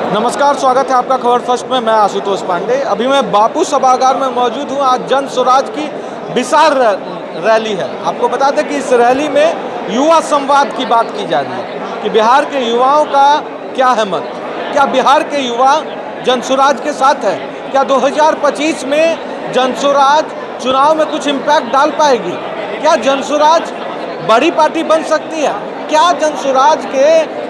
नमस्कार, स्वागत है आपका खबर फर्स्ट में। मैं आशुतोष पांडे। अभी मैं बापू सभागार में मौजूद हूँ। आज जन स्वराज की विशाल रैली है। आपको बता दें कि इस रैली में युवा संवाद की बात की जा रही है कि बिहार के युवाओं का क्या है मत, क्या बिहार के युवा जन स्वराज के साथ है, क्या 2025 में जन स्वराज चुनाव में कुछ इम्पैक्ट डाल पाएगी, क्या जन स्वराज बड़ी पार्टी बन सकती है, क्या जन स्वराज के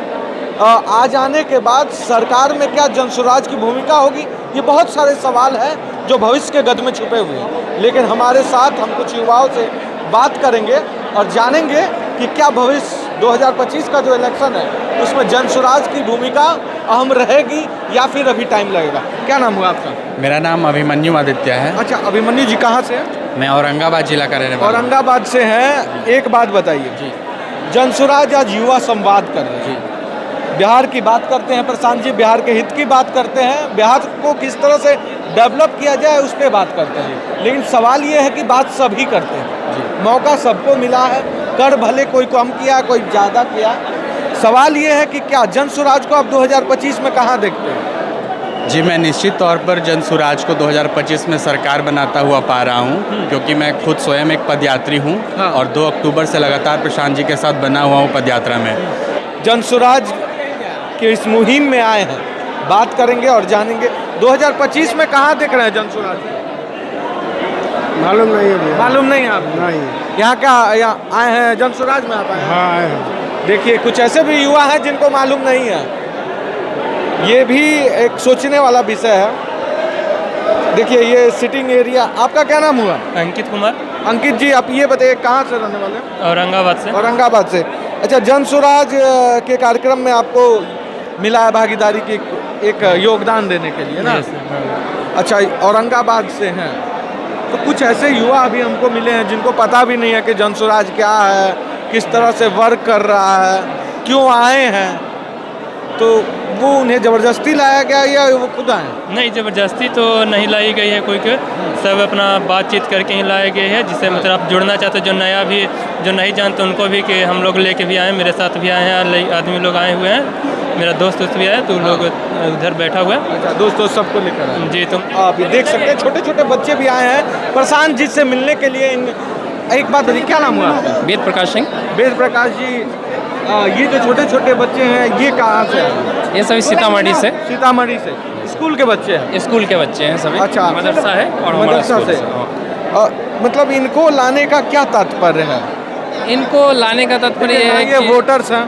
आ जाने के बाद सरकार में क्या जन स्वराज की भूमिका होगी। ये बहुत सारे सवाल हैं जो भविष्य के गद में छुपे हुए हैं। लेकिन हमारे साथ हम कुछ युवाओं से बात करेंगे और जानेंगे कि क्या भविष्य 2025 का जो इलेक्शन है उसमें जन स्वराज की भूमिका अहम रहेगी या फिर अभी टाइम लगेगा। क्या नाम हुआ आपका? मेरा नाम अभिमन्यु आदित्य है। अच्छा, अभिमन्यु जी कहाँ से हैं? मैं औरंगाबाद जिला का रहने वाला हूं। औरंगाबाद से हैं। एक बात बताइए जी, जन स्वराज आज युवा संवाद कर रहे हैं, बिहार की बात करते हैं प्रशांत जी, बिहार के हित की बात करते हैं, बिहार को किस तरह से डेवलप किया जाए उस पर बात करते हैं। लेकिन सवाल ये है कि बात सभी करते हैं, मौका सबको मिला है, कर भले कोई कम किया कोई ज़्यादा किया। सवाल ये है कि क्या जन स्वराज को आप 2025 में कहाँ देखते हैं? जी, मैं निश्चित तौर पर जन स्वराज को 2025 में सरकार बनाता हुआ पा रहा हूं, क्योंकि मैं खुद स्वयं एक पदयात्री हूं। हाँ। और 2 अक्टूबर से लगातार प्रशांत जी के साथ बना हुआ हूं पदयात्रा में। जन स्वराज के इस मुहिम में आए हैं, बात करेंगे और जानेंगे 2025 में कहाँ देख रहे हैं जन स्वराज? मालूम नहीं है भैया। मालूम नहीं है आपको? नहीं। यहाँ क्या यहाँ आए हैं जन स्वराज में आप आए हैं? हाँ आए हैं। देखिए, कुछ ऐसे भी युवा हैं जिनको मालूम नहीं है। ये भी एक सोचने वाला विषय है। देखिए, ये सिटिंग एरिया। आपका क्या नाम हुआ? अंकित कुमार, अंकित जी, आप ये बताइए कहाँ से रहने वाले हैं? औरंगाबाद से। औरंगाबाद से। अच्छा, जन स्वराज के कार्यक्रम में आपको मिला है भागीदारी की एक योगदान देने के लिए ना? Yes, हाँ। अच्छा, औरंगाबाद से हैं तो कुछ ऐसे युवा अभी हमको मिले हैं जिनको पता भी नहीं है कि जन स्वराज क्या है, किस तरह से वर्क कर रहा है, क्यों आए हैं। तो वो उन्हें ज़बरदस्ती लाया गया या वो खुद आए? नहीं, ज़बरदस्ती तो नहीं लाई गई है कोई के, सब अपना बातचीत करके ही लाए गए हैं। जिससे मतलब आप जुड़ना चाहते जो नया भी, जो नहीं जानते उनको भी कि हम लोग लेके भी आए, मेरे साथ भी आए हैं, आदमी लोग आए हुए हैं, मेरा दोस्त भी आया तो लोग उधर बैठा हुआ है। अच्छा, दोस्तों सबको लेकर आए जी। तुम आप ये देख सकते हैं, छोटे छोटे बच्चे भी आए हैं प्रशांत जी से मिलने के लिए। एक बात बताइए, क्या नाम हुआ आपका? वेद प्रकाश सिंह। वेद प्रकाश जी, ये जो छोटे छोटे बच्चे हैं ये कहाँ से हैं? ये सभी सीतामढ़ी से, सीतामढ़ी से। स्कूल के बच्चे हैं? स्कूल के बच्चे हैं सभी। अच्छा। मदरसा है और हमारा मदरसा स्कूल से। हाँ। मतलब इनको लाने का क्या तात्पर्य है? इनको लाने का तात्पर्य ये है ये कि वोटर्स हैं,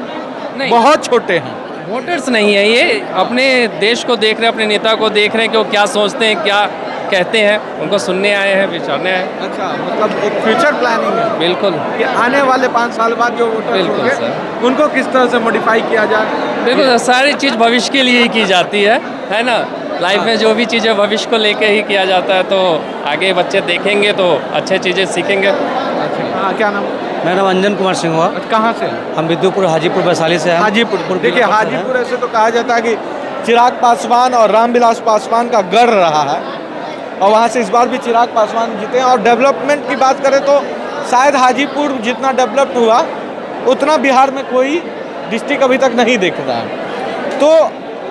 नहीं, बहुत छोटे हैं। वोटर्स नहीं है, ये अपने देश को देख रहे हैं, अपने नेता को देख रहे हैं कि वो क्या सोचते हैं, क्या कहते हैं, उनको सुनने आए हैं, विचारने आए हैं। अच्छा, मतलब एक फ्यूचर प्लानिंग है बिल्कुल कि आने वाले 5 साल बाद जो वोटर्स बिल्कुल होंगे सर। उनको किस तरह से मॉडिफाई किया जाए। बिल्कुल, सारी चीज़ भविष्य के लिए ही की जाती है ना? लाइफ में जो भी चीज़ें भविष्य को लेके ही किया जाता है, तो आगे बच्चे देखेंगे तो अच्छे चीज़ें सीखेंगे। अच्छा, हाँ, क्या नाम? मेरा नाम अंजन कुमार सिंह हुआ। कहाँ से? हम विद्युपुर हाजीपुर वैशाली से हैं। हाजीपुर। देखिए, हाजीपुर ऐसे तो कहा जाता है कि चिराग पासवान और रामविलास पासवान का गढ़ रहा है और वहाँ से इस बार भी चिराग पासवान जीते हैं। और डेवलपमेंट की बात करें तो शायद हाजीपुर जितना डेवलप्ड हुआ उतना बिहार में कोई डिस्ट्रिक्ट अभी तक नहीं दिख रहा है। तो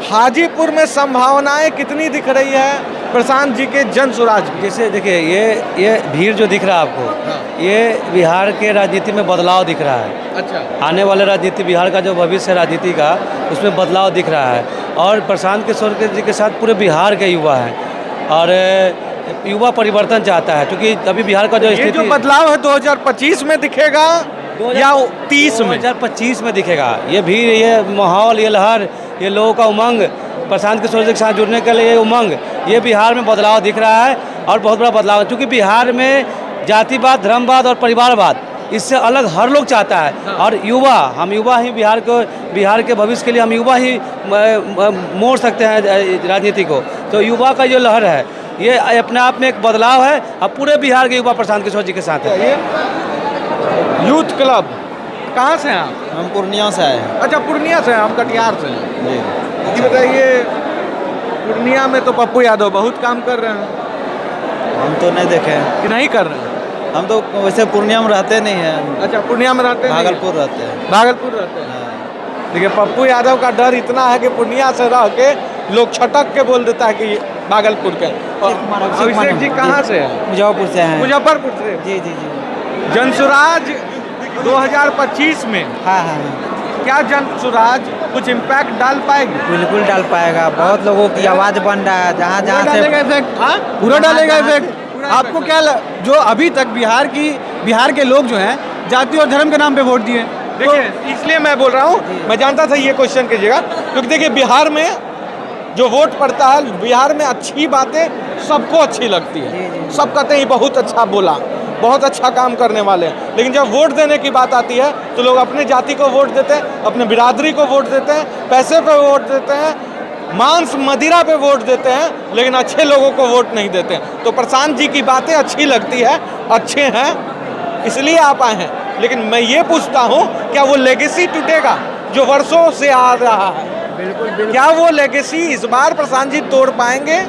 हाजीपुर में संभावनाएं कितनी दिख रही है प्रशांत जी के जन स्वराज की? जैसे देखिए, ये भीड़ जो दिख रहा है आपको, ये बिहार के राजनीति में बदलाव दिख रहा है। अच्छा। आने वाले राजनीति, बिहार का जो भविष्य है राजनीति का, उसमें बदलाव दिख रहा है। और प्रशांत किशोर जी के साथ पूरे बिहार के युवा हैं और युवा परिवर्तन चाहता है, क्योंकि अभी बिहार का जो ये जो बदलाव है 2025 में दिखेगा या 30 में? 2025 में दिखेगा। ये भीड़, ये माहौल, ये लहर, ये लोगों का उमंग, प्रशांत किशोर जी के साथ जुड़ने के लिए उमंग, ये बिहार में बदलाव दिख रहा है और बहुत बड़ा बदलाव है। क्योंकि बिहार में जातिवाद, धर्मवाद और परिवारवाद इससे अलग हर लोग चाहता है। हाँ। और युवा, हम युवा ही बिहार के भविष्य के लिए हम युवा ही मोड़ सकते हैं राजनीति को। तो युवा का जो लहर है ये अपने आप में एक बदलाव है। अब पूरे बिहार के युवा प्रशांत किशोर जी के साथ है। ये यूथ क्लब कहाँ से हैं आप? हम पूर्णिया से आए हैं। अच्छा, पूर्णिया से हैं, हम कटिहार से हैं। जी। ये बताइए, पूर्णिया में तो पप्पू यादव बहुत काम कर रहे हैं, हम तो नहीं देखे हैं। कि नहीं कर रहे हैं? हम तो वैसे पूर्णिया में रहते नहीं हैं। अच्छा, पूर्णिया में रहते हैं? भागलपुर रहते हैं। भागलपुर रहते हैं। हाँ। देखिए, पप्पू यादव का डर इतना है कि पूर्णिया से रह के लोग छटक के बोल देता है कि ये भागलपुर के। अभिषेक जी कहाँ से हैं? मुजफ्फरपुर से हैं। मुजफ्फरपुर से। जी जी जी। जनसुराज 2025 में हाँ हाँ हाँ, क्या जनसुराज कुछ इम्पैक्ट डाल पाएगी? बिल्कुल डाल पाएगा। बहुत लोगों की आवाज़ बन रहा है, जहाँ जहाँ डालेगा से इफेक्ट, हाँ? पूरा डालेगा जहाँ- इफेक्ट। आपको क्या जो अभी तक बिहार के लोग जो हैं जाति और धर्म के नाम पे वोट दिए, देखिए इसलिए मैं बोल रहा हूँ, मैं जानता था ये क्वेश्चन कीजिएगा, क्योंकि देखिए बिहार में जो वोट पड़ता है, बिहार में अच्छी बातें सबको अच्छी लगती है, सब कहते हैं ये बहुत अच्छा बोला, बहुत अच्छा काम करने वाले हैं, लेकिन जब वोट देने की बात आती है तो लोग अपने जाति को वोट देते हैं, अपने बिरादरी को वोट देते हैं, पैसे पे वोट देते हैं, मांस मदिरा पे वोट देते हैं, लेकिन अच्छे लोगों को वोट नहीं देते हैं। तो प्रशांत जी की बातें अच्छी लगती है, अच्छे हैं, इसलिए आप आए हैं, लेकिन मैं ये पूछता हूँ क्या वो लेगेसी टूटेगा जो वर्षों से आ रहा है? बिल्कुल। क्या वो लेगेसी इस बार प्रशांत जी तोड़ पाएंगे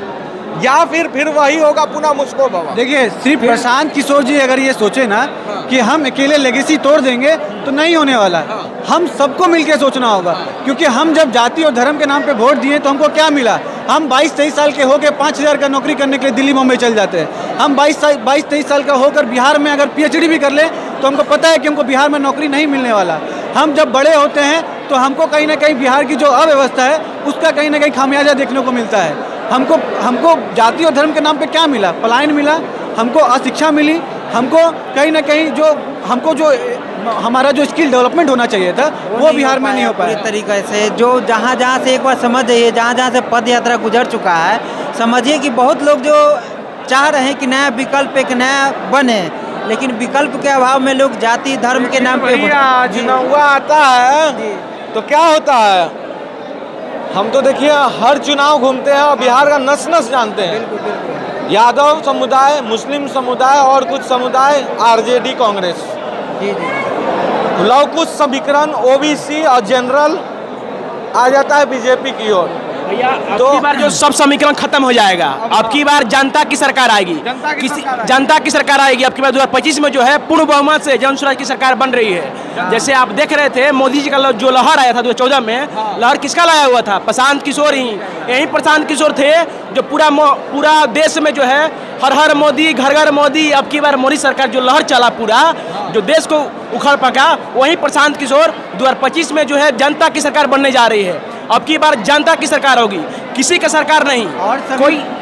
या फिर वही होगा पुनः मुझको बाबा? देखिए सिर्फ प्रशांत किशोर जी अगर ये सोचे ना कि हम अकेले लेगेसी तोड़ देंगे तो नहीं होने वाला। हम सबको मिलके सोचना होगा, क्योंकि हम जब जाति और धर्म के नाम पे वोट दिए तो हमको क्या मिला? हम 22-23 साल के होकर 5,000 का नौकरी करने के लिए दिल्ली मुंबई चल जाते हैं। हम 22-23 साल का होकर बिहार में अगर PhD भी कर लें तो हमको पता है कि हमको बिहार में नौकरी नहीं मिलने वाला। हम जब बड़े होते हैं तो हमको कहीं ना कहीं बिहार की जो अव्यवस्था है उसका कहीं ना कहीं खामियाजा देखने को मिलता है। हमको जाति और धर्म के नाम पे क्या मिला? पलायन मिला, हमको अशिक्षा मिली, हमको कहीं ना कहीं जो हमारा जो स्किल डेवलपमेंट होना चाहिए था वो बिहार में नहीं हो पाया। पूरी तरीके से जो जहाँ जहाँ से एक बार समझ जाइए, जहाँ जहाँ से पद यात्रा गुजर चुका है, समझिए कि बहुत लोग जो चाह रहे हैं कि नया विकल्प एक नया बने, लेकिन विकल्प के अभाव में लोग जाति धर्म के नाम पे चुनाव आता है तो क्या होता है? हम तो देखिए हर चुनाव घूमते हैं और बिहार का नस नस जानते हैं। यादव समुदाय, मुस्लिम समुदाय और कुछ समुदाय RJD कांग्रेस, जी जी लव कुछ समीकरण OBC और जनरल आ जाता है बीजेपी की ओर। भैया अब की बार जो सब समीकरण खत्म हो जाएगा, अब की बार जनता की सरकार आएगी, जनता की सरकार आएगी। अब की बार 2025 में जो है पूर्ण बहुमत से जनसुराज की सरकार बन रही है। जैसे आप देख रहे थे मोदी जी का जो लहर आया था 2014 में, लहर किसका लाया हुआ था? प्रशांत किशोर ही, यही प्रशांत किशोर थे जो पूरा देश में जो है हर हर मोदी घर घर मोदी, अब की बार मोदी सरकार जो लहर चला पूरा जो देश को उखड़ पका, वही प्रशांत किशोर 2025 में जो है जनता की सरकार बनने जा रही है। अब की बार जनता की सरकार होगी, किसी का सरकार नहीं।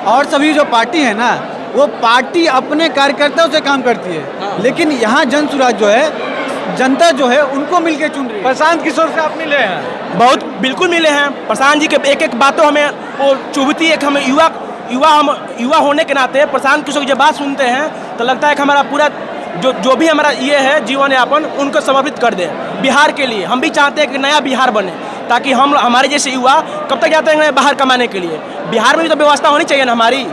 और सभी जो पार्टी है ना वो पार्टी अपने कार्यकर्ताओं से काम करती है, लेकिन यहाँ जनसुराज जो है जनता जो है उनको मिलके चुन रही है। प्रशांत किशोर से आप मिले हैं? बहुत बिल्कुल मिले हैं। प्रशांत जी के एक एक बातों हमें वो चुभती है। हमें युवा होने के नाते प्रशांत किशोर की जब बात सुनते हैं तो लगता है कि हमारा पूरा जो भी हमारा ये है जीवन यापन उनको समर्पित कर दें बिहार के लिए। हम भी चाहते हैं कि नया बिहार बने, ताकि हमारे जैसे युवा कब तक जाते हैं बाहर कमाने के लिए? बिहार में भी तो व्यवस्था होनी चाहिए ना हमारी।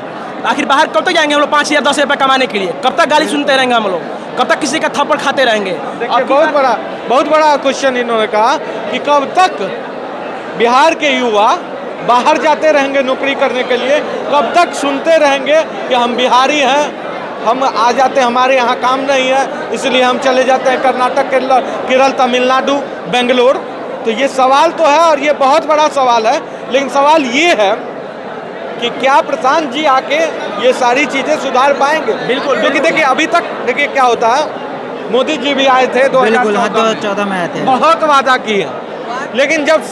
आखिर बाहर कब तक जाएंगे हम लोग 5 या 10 रुपये कमाने के लिए? कब तक गाली सुनते रहेंगे हम लोग? कब तक किसी का थप्पड़ खाते रहेंगे? देखिए बहुत बड़ा क्वेश्चन इन्होंने कहा कि कब तक बिहार के युवा बाहर जाते रहेंगे नौकरी करने के लिए, कब तक सुनते रहेंगे कि हम बिहारी हैं, हम आ जाते हैं, हमारे यहाँ काम नहीं है इसलिए हम चले जाते हैं कर्नाटक, केरल, तमिलनाडु, बेंगलोर। तो ये सवाल तो है और ये बहुत बड़ा सवाल है, लेकिन सवाल ये है कि क्या प्रशांत जी आके ये सारी चीज़ें सुधार पाएंगे? बिल्कुल, क्योंकि देखिए अभी तक देखिए क्या होता है, मोदी जी भी आए थे 2014 में आए थे, बहुत वादा किए, लेकिन जब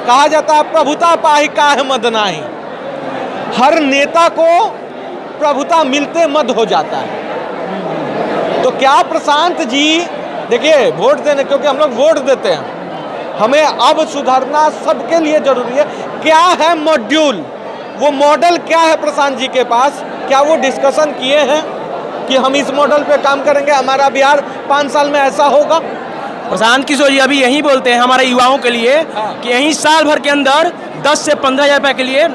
कहा जाता है प्रभुता पाही काहे मद नाही, हर नेता को प्रभुता मिलते मद हो जाता है। तो क्या प्रशांत जी देखिए वोट देने, क्योंकि हम लोग वोट देते हैं, हमें अब सुधारना सबके लिए जरूरी है। क्या है मॉड्यूल, वो मॉडल क्या है प्रशांत जी के पास? क्या वो डिस्कशन किए हैं कि हम इस मॉडल पे काम करेंगे, हमारा बिहार 5 साल में ऐसा होगा? प्रशांत किशोर जी अभी यही बोलते हैं हमारे युवाओं के लिए कि यहीं साल भर के अंदर 10 से 15 हज़ार रुपये के लिए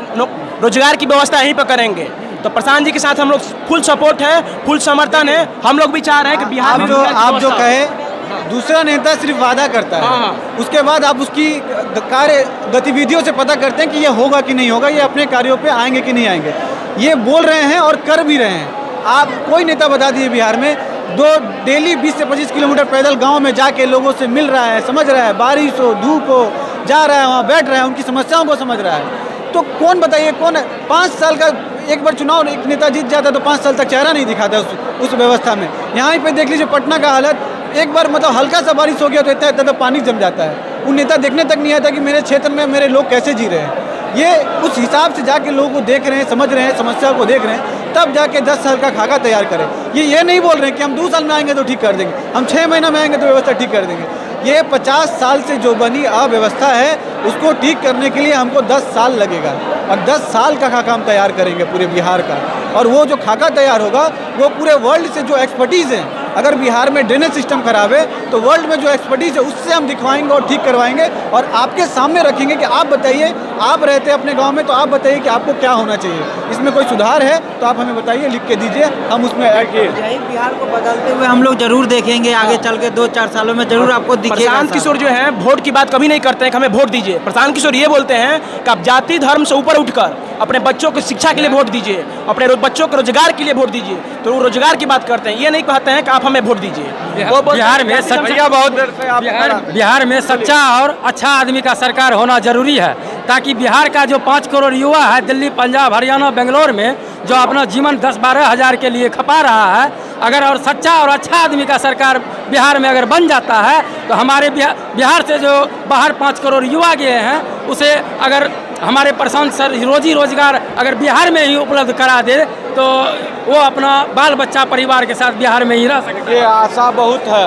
रोजगार की व्यवस्था यहीं पर करेंगे। तो प्रशांत जी के साथ हम लोग फुल सपोर्ट है, फुल समर्थन है। हम लोग भी चाह रहे हैं कि बिहार में आप जो कहे दूसरा नेता सिर्फ वादा करता है, उसके बाद आप उसकी कार्य गतिविधियों से पता करते हैं कि ये होगा कि नहीं होगा, ये अपने कार्यों पे आएंगे कि नहीं आएंगे। ये बोल रहे हैं और कर भी रहे हैं। आप कोई नेता बता दिए बिहार में डेली 20 से 25 किलोमीटर पैदल गांव में जाके लोगों से मिल रहा है, समझ रहा है, बारिश हो धूप हो, जा रहा है वहाँ बैठ रहा है, उनकी समस्याओं को समझ रहा है। तो कौन बताइए कौन है 5 साल का एक बार चुनाव एक नेता जीत जाता है तो 5 साल तक चेहरा नहीं दिखाता उस व्यवस्था में। यहाँ पे देख लीजिए पटना का हालत, एक बार मतलब हल्का सा बारिश हो गया तो इतना इतना पानी जम जाता है। वो नेता देखने तक नहीं आता कि मेरे क्षेत्र में मेरे लोग कैसे जी रहे हैं। ये उस हिसाब से जाके लोगों को देख रहे हैं, समझ रहे हैं, समस्या को देख रहे हैं, तब जाके 10 साल का खाका तैयार करें। ये नहीं बोल रहे हैं कि हम 2 साल में आएंगे तो ठीक कर देंगे, हम 6 महीना में आएंगे तो व्यवस्था ठीक कर देंगे। ये 50 साल से जो बनी अव्यवस्था है उसको ठीक करने के लिए हमको 10 साल लगेगा और 10 साल का खाका हम तैयार करेंगे पूरे बिहार का। और वो जो खाका तैयार होगा वो पूरे वर्ल्ड से जो एक्सपर्टीज़ है, अगर बिहार में ड्रेनेज सिस्टम खराब है तो वर्ल्ड में जो एक्सपर्टीज़ है उससे हम दिखवाएंगे और ठीक करवाएंगे और आपके सामने रखेंगे कि आप बताइए, आप रहते हैं अपने गांव में तो आप बताइए कि आपको क्या होना चाहिए, इसमें कोई सुधार है तो आप हमें बताइए, लिख के दीजिए, हम उसमें ऐड किए। यही बिहार को बदलते हुए हम लोग जरूर देखेंगे आगे चल के 2-4 सालों में जरूर आपको दिखेगा। प्रशांत किशोर जो है वोट की बात कभी नहीं करते हैं कि हमें वोट दीजिए। प्रशांत किशोर ये बोलते हैं कि आप जाति धर्म से ऊपर उठकर अपने बच्चों को शिक्षा के लिए वोट दीजिए, अपने बच्चों को रोजगार के लिए वोट दीजिए। तो वो रोजगार की बात करते हैं, ये नहीं कहते हैं कि आप हमें वोट दीजिए। वो बिहार में सच्चा बिहार में सच्चा और अच्छा आदमी का सरकार होना जरूरी है, ताकि बिहार का जो 5 करोड़ युवा है दिल्ली, पंजाब, हरियाणा, बेंगलोर में जो अपना जीवन 10-12 हज़ार के लिए खपा रहा है, अगर और सच्चा और अच्छा आदमी का सरकार बिहार में अगर बन जाता है तो हमारे बिहार से जो बाहर 5 करोड़ युवा गए हैं उसे अगर हमारे प्रशांत सर रोजी रोजगार अगर बिहार में ही उपलब्ध करा दे तो वो अपना बाल बच्चा परिवार के साथ बिहार में ही रह सकते। ये आशा बहुत है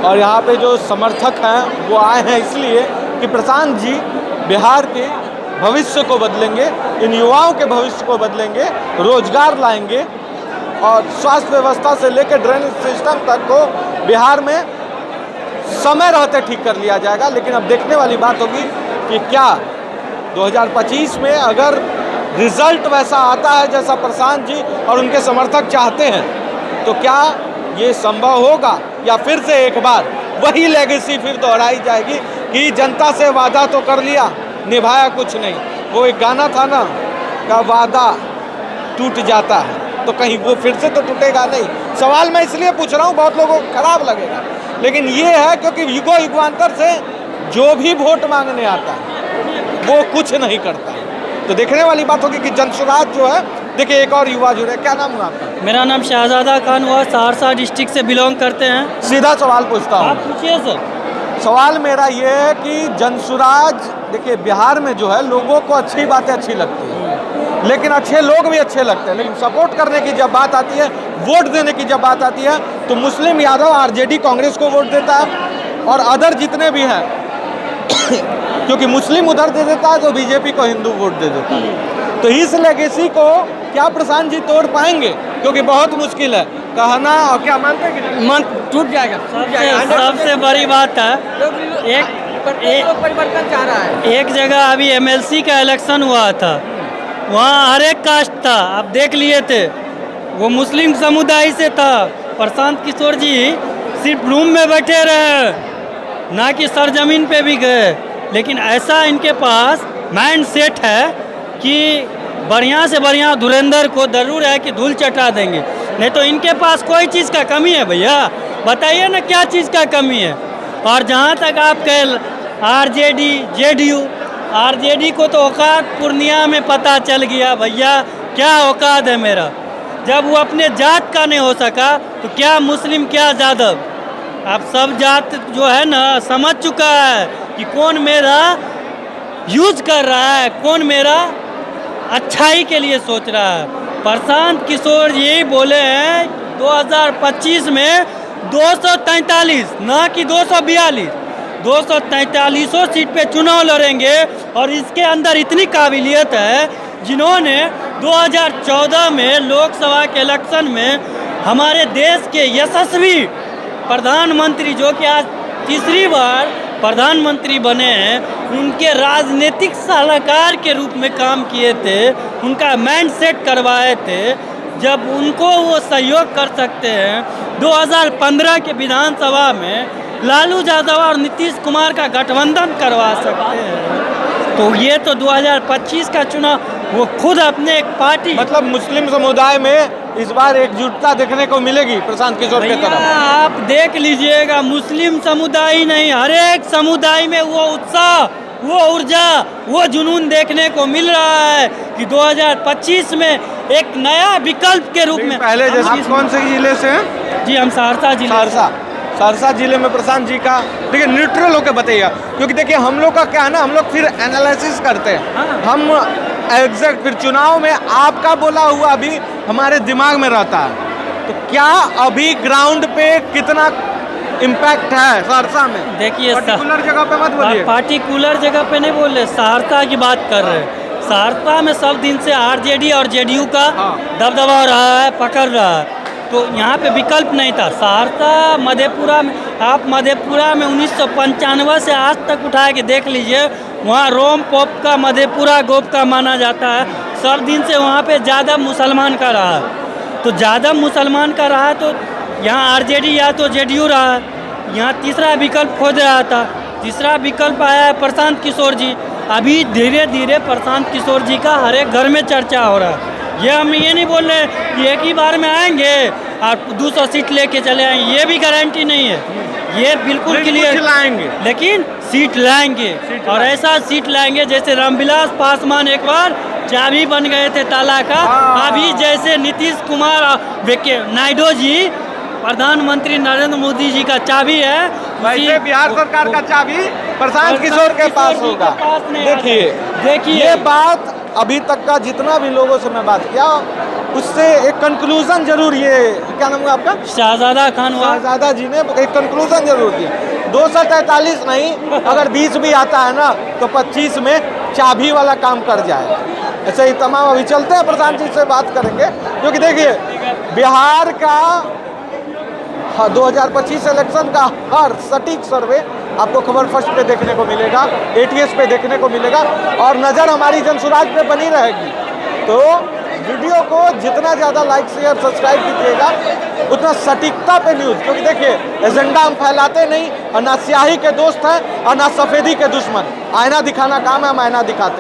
और यहाँ पे जो समर्थक हैं वो आए हैं इसलिए कि प्रशांत जी बिहार के भविष्य को बदलेंगे, इन युवाओं के भविष्य को बदलेंगे, रोजगार लाएंगे और स्वास्थ्य व्यवस्था से लेकर ड्रेनेज सिस्टम तक को बिहार में समय रहते ठीक कर लिया जाएगा। लेकिन अब देखने वाली बात होगी कि क्या 2025 में अगर रिजल्ट वैसा आता है जैसा प्रशांत जी और उनके समर्थक चाहते हैं तो क्या ये संभव होगा या फिर से एक बार वही लेगेसी फिर दोहराई जाएगी कि जनता से वादा तो कर लिया, निभाया कुछ नहीं। वो एक गाना था ना का वादा टूट जाता है, तो कहीं वो फिर से तो टूटेगा नहीं। सवाल मैं इसलिए पूछ रहा हूँ, बहुत लोगों को खराब लगेगा, लेकिन ये है क्योंकि युगो युगांतर से जो भी वोट मांगने आता है वो कुछ नहीं करता। तो देखने वाली बात होगी कि जनसुराज जो है, देखिए एक और युवा जुड़े, क्या नाम हुआ आपका? मेरा नाम शहजादा खान हुआ, सहरसा डिस्ट्रिक्ट से बिलोंग करते हैं। सीधा सवाल पूछता हूँ, आप पूछिए सर। सवाल मेरा ये है कि जनसुराज, देखिए बिहार में जो है लोगों को अच्छी बातें अच्छी लगती है, लेकिन अच्छे लोग भी अच्छे लगते हैं, लेकिन सपोर्ट करने की जब बात आती है, वोट देने की जब बात आती है तो मुस्लिम यादव आरजेडी कांग्रेस को वोट देता है और अदर जितने भी हैं क्योंकि मुस्लिम उधर दे देता है तो बीजेपी को हिंदू वोट दे देता है। तो इस लेगेसी को क्या प्रशांत जी तोड़ पाएंगे? क्योंकि बहुत मुश्किल है कहना, और क्या मानते हैं कि मन टूट जाएगा। सबसे बड़ी बात है एक परिवर्तन चाह रहा है। एक जगह अभी एमएलसी का इलेक्शन हुआ था, वहाँ हर एक कास्ट था, आप देख लिए थे, वो मुस्लिम समुदाय से था। प्रशांत किशोर जी सिर्फ रूम में बैठे रहे, ना कि सरजमीन पे भी गए। लेकिन ऐसा इनके पास माइंड सेट है कि बढ़िया से बढ़िया धुरंधर को जरूर है कि धूल चटा देंगे, नहीं तो इनके पास कोई चीज़ का कमी है। भैया बताइए ना क्या चीज़ का कमी है। और जहाँ तक आप कह आरजेडी जेडीयू, आरजेडी को तो औकात पूर्णिया में पता चल गया भैया क्या औकात है मेरा। जब वो अपने जात का नहीं हो सका तो क्या मुस्लिम क्या यादव, आप सब जात जो है ना समझ चुका है कि कौन मेरा यूज कर रहा है, कौन मेरा अच्छाई के लिए सोच रहा है। प्रशांत किशोर यही बोले हैं 2025 में 243 ना कि 242, 243 सीट पे चुनाव लड़ेंगे। और इसके अंदर इतनी काबिलियत है, जिन्होंने 2014 में लोकसभा के इलेक्शन में हमारे देश के यशस्वी प्रधानमंत्री, जो कि आज तीसरी बार प्रधानमंत्री बने हैं, उनके राजनीतिक सलाहकार के रूप में काम किए थे, उनका माइंड सेट करवाए थे। जब उनको वो सहयोग कर सकते हैं, 2015 के विधानसभा में लालू यादव और नीतीश कुमार का गठबंधन करवा सकते हैं, तो ये तो 2025 का चुनाव वो खुद अपने एक पार्टी, मतलब मुस्लिम समुदाय में इस बार एकजुटता देखने को मिलेगी प्रशांत किशोर के तरफ। आप देख लीजिएगा, मुस्लिम समुदाय नहीं, हर एक समुदाय में वो उत्साह, वो ऊर्जा, वो जुनून देखने को मिल रहा है कि 2025 में एक नया विकल्प के रूप में। पहले जैसे आप कौन से जिले से हैं? जी हम सहरसा जिले से। सहरसा जिले में प्रशांत जी का देखिए न्यूट्रल होकर बताइएगा, क्योंकि देखिए हम लोग का क्या है ना, हम लोग फिर एनालिसिस करते हैं, हम एग्जैक्ट फिर चुनाव में आपका बोला हुआ अभी हमारे दिमाग में रहता है। तो क्या अभी ग्राउंड पे कितना इम्पैक्ट है सहरसा में? देखिए पर्टिकुलर जगह पे मत बोलिए। पार्टिकुलर जगह पे नहीं बोल रहे, सहरसा की बात कर रहे हैं। सहरसा में सब दिन से आरजेडी और जेडीयू का दबदबा रहा है, पकड़ रहा है। तो यहाँ पे विकल्प नहीं था। सहरसा मधेपुरा में, आप मधेपुरा में 1995 से आज तक उठा के देख लीजिए, वहाँ रोम पोप का मधेपुरा गोप का माना जाता है। सब दिन से वहाँ पे ज़्यादा मुसलमान का रहा है। तो ज़्यादा मुसलमान का रहा तो यहाँ आरजेडी या तो जेडीयू रहा। यहाँ तीसरा विकल्प खोज रहा था, तीसरा विकल्प आया है प्रशांत किशोर जी। अभी धीरे धीरे प्रशांत किशोर जी का हर एक घर में चर्चा हो रहा है। ये हम ये नहीं बोल रहे कि एक ही बार में आएंगे और 200 सीट लेके चले आएंगे, ये भी गारंटी नहीं है। ये बिल्कुल क्लियर लाएंगे, लेकिन सीट लाएंगे और ऐसा सीट लाएंगे जैसे रामविलास पासवान एक बार चाबी बन गए थे ताला का। अभी जैसे नीतीश कुमार नायडू जी प्रधानमंत्री नरेंद्र मोदी जी का चाबी है, वैसे बिहार सरकार का चाबी प्रशांत किशोर के पास होगा। देखिए ये बात अभी तक का जितना भी लोगों से मैं बात किया, उससे एक कंक्लूजन जरूर, ये क्या नाम है आपका? शहजादा खान। शहजादा जी ने एक कंक्लूजन जरूर दिया। 243 नहीं, अगर 20 भी आता है ना तो 25 में चाबी वाला काम कर जाएगा। ऐसे ही तमाम अभी चलते हैं, प्रधान जी से बात करेंगे, क्योंकि देखिए बिहार का 2025 इलेक्शन का हर सटीक सर्वे आपको खबर फर्स्ट पे देखने को मिलेगा, ATS पे देखने को मिलेगा, और नज़र हमारी जनसुराज पे बनी रहेगी। तो वीडियो को जितना ज़्यादा लाइक शेयर सब्सक्राइब कीजिएगा, उतना सटीकता पे न्यूज़, क्योंकि देखिए एजेंडा हम फैलाते नहीं, और ना स्याही के दोस्त हैं और ना सफ़ेदी के दुश्मन। आईना दिखाना काम है, हम आईना दिखाते हैं।